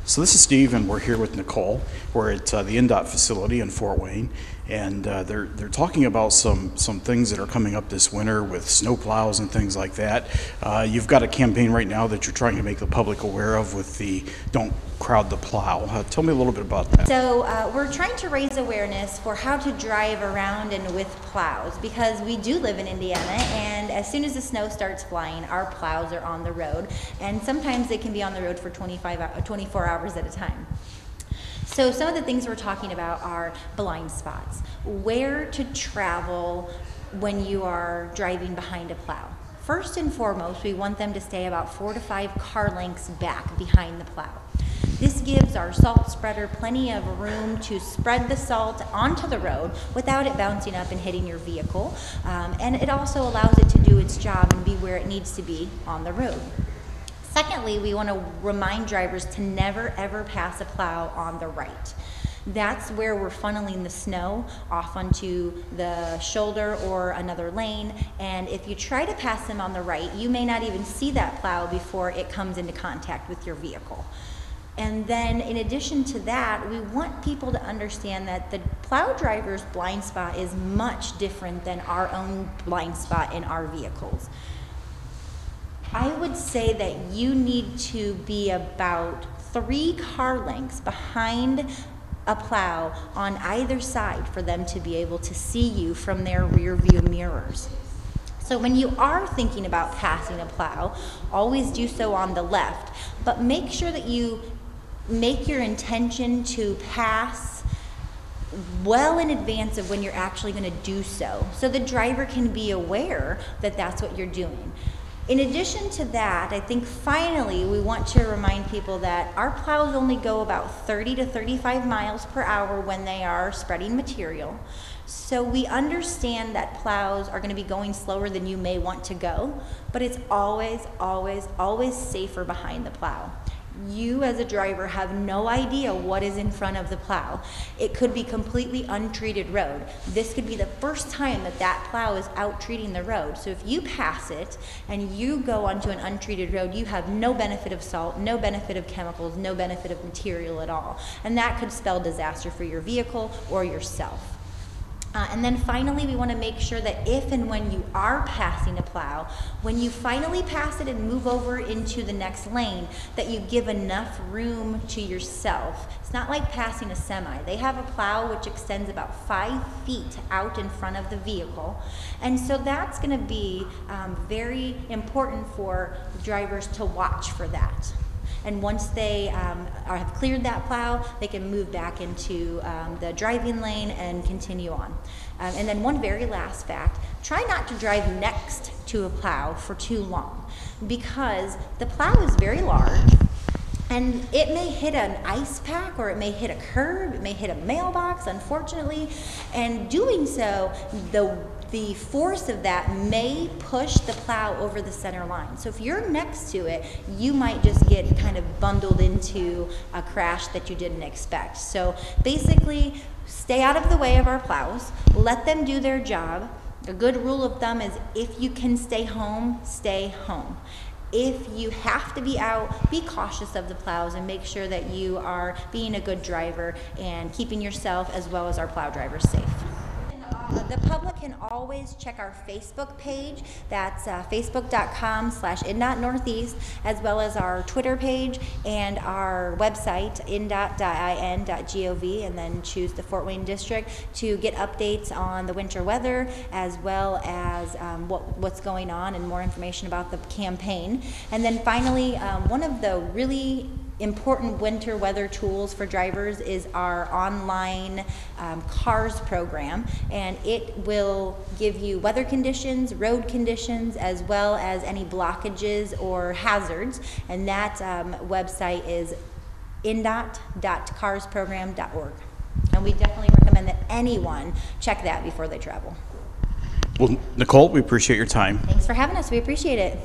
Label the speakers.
Speaker 1: So this is Steve, and we're here with Nichole. We're at the INDOT facility in Fort Wayne, and they're talking about some things that are coming up this winter with snow plows and things like that. You've got a campaign right now that you're trying to make the public aware of with the Don't Crowd the Plow. Tell me a little bit about that.
Speaker 2: So we're trying to raise awareness for how to drive around and with plows, because we do live in Indiana, and as soon as the snow starts flying, our plows are on the road, and sometimes they can be on the road for 24 hours at a time. So some of the things we're talking about are blind spots, where to travel when you are driving behind a plow. First and foremost, we want them to stay about 4 to 5 car lengths back behind the plow. This gives our salt spreader plenty of room to spread the salt onto the road without it bouncing up and hitting your vehicle. And it also allows it to do its job and be where it needs to be on the road. Secondly, we want to remind drivers to never ever pass a plow on the right. That's where we're funneling the snow off onto the shoulder or another lane, and if you try to pass them on the right, you may not even see that plow before it comes into contact with your vehicle. And then in addition to that, we want people to understand that the plow driver's blind spot is much different than our own blind spot in our vehicles. I would say that you need to be about 3 car lengths behind a plow on either side for them to be able to see you from their rear view mirrors. So when you are thinking about passing a plow, always do so on the left, but make sure that you make your intention to pass well in advance of when you're actually going to do so the driver can be aware that that's what you're doing. In addition to that, I think finally we want to remind people that our plows only go about 30 to 35 miles per hour when they are spreading material. So we understand that plows are going to be going slower than you may want to go, but it's always, always, always safer behind the plow. You as a driver have no idea what is in front of the plow. It could be completely untreated road. This could be the first time that that plow is out treating the road. So if you pass it and you go onto an untreated road, you have no benefit of salt, no benefit of chemicals, no benefit of material at all. And that could spell disaster for your vehicle or yourself. And then finally, we want to make sure that if and when you are passing a plow, when you finally pass it and move over into the next lane, that you give enough room to yourself. It's not like passing a semi. They have a plow which extends about 5 feet out in front of the vehicle. And so that's going to be very important for drivers to watch for that. And once they have cleared that plow, they can move back into the driving lane and continue on. And then one very last fact, try not to drive next to a plow for too long, because the plow is very large and it may hit an ice pack, or it may hit a curb, it may hit a mailbox, unfortunately, and doing so, the force of that may push the plow over the center line. So if you're next to it, you might just get kind of bundled into a crash that you didn't expect. So basically, stay out of the way of our plows, let them do their job. A good rule of thumb is if you can stay home, stay home. If you have to be out, be cautious of the plows and make sure that you are being a good driver and keeping yourself as well as our plow drivers safe. The public can always check our Facebook page. That's facebook.com/INDOT Northeast, as well as our Twitter page and our website, indot.in.gov, and then choose the Fort Wayne District to get updates on the winter weather, as well as what's going on and more information about the campaign. And then finally, one of the really important winter weather tools for drivers is our online CARS program, and it will give you weather conditions, road conditions, as well as any blockages or hazards, and that website is indot.carsprogram.org, and we definitely recommend that anyone check that before they travel.
Speaker 1: Well, Nichole, we appreciate your time.
Speaker 2: Thanks for having us. We appreciate it.